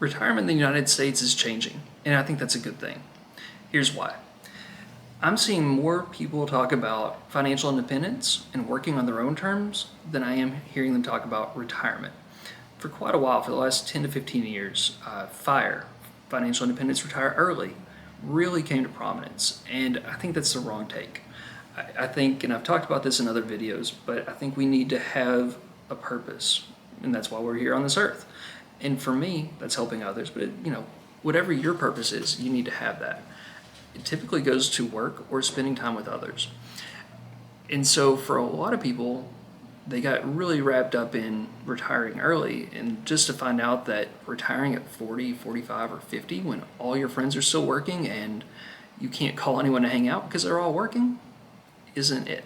Retirement in the United States is changing, and I think that's a good thing. Here's why. I'm seeing more people talk about financial independence and working on their own terms than I am hearing them talk about retirement. For quite a while, for the last 10 to 15 years, FIRE, financial independence, retire early, really came to prominence, and I think that's the wrong take. I think, and I've talked about this in other videos, but I think we need to have a purpose, and that's why we're here on this earth. And for me, that's helping others, but whatever your purpose is, you need to have that. It typically goes to work or spending time with others. And so for a lot of people, they got really wrapped up in retiring early, and just to find out that retiring at 40, 45, or 50 when all your friends are still working and you can't call anyone to hang out because they're all working isn't it.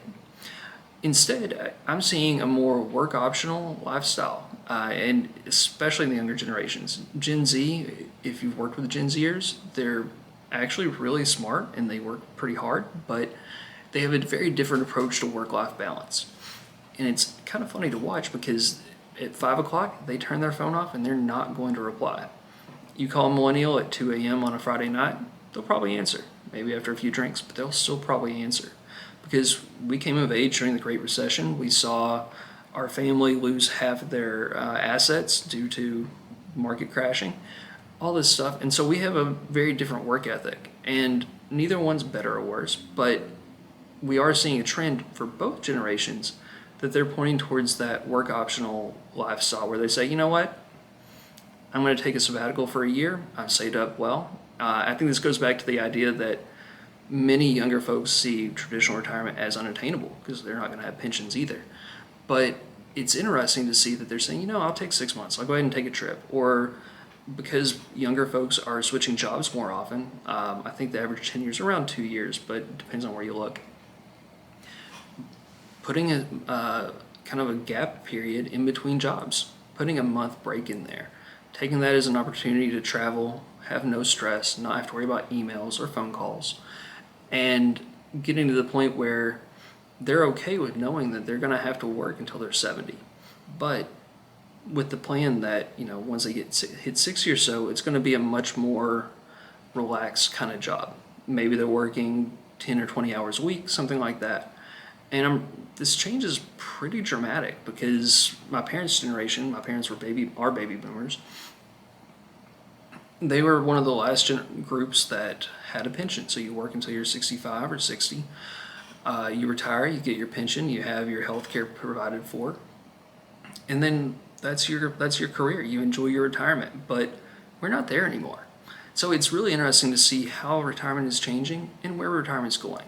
Instead, I'm seeing a more work optional lifestyle, and especially in the younger generations. Gen Z, if you've worked with Gen Zers, they're actually really smart and they work pretty hard, but they have a very different approach to work-life balance. And it's kind of funny to watch because at 5 o'clock, they turn their phone off and they're not going to reply. You call a millennial at 2 a.m. on a Friday night, they'll probably answer, maybe after a few drinks, but they'll still probably answer. Because we came of age during the Great Recession. We saw our family lose half of their assets due to market crashing, all this stuff. And so we have a very different work ethic, and neither one's better or worse, but we are seeing a trend for both generations that they're pointing towards that work optional lifestyle where they say, you know what, I'm going to take a sabbatical for a year. I've saved up well. I think this goes back to the idea that many younger folks see traditional retirement as unattainable because they're not going to have pensions either. But it's interesting to see that they're saying, I'll take 6 months. I'll go ahead and take a trip. Or because younger folks are switching jobs more often, I think the average tenure is around 2 years, but it depends on where you look. Putting a kind of a gap period in between jobs, putting a month break in there, taking that as an opportunity to travel, have no stress, not have to worry about emails or phone calls, and getting to the point where they're okay with knowing that they're going to have to work until they're 70. But with the plan that, once they hit 60 or so, it's going to be a much more relaxed kind of job. Maybe they're working 10 or 20 hours a week, something like that. And this change is pretty dramatic because my parents' generation, my parents are baby boomers, they were one of the last groups that had a pension. So you work until you're 65 or 60. You retire, you get your pension, you have your health care provided for, and then that's your career. You enjoy your retirement, but we're not there anymore. So it's really interesting to see how retirement is changing and where retirement's going.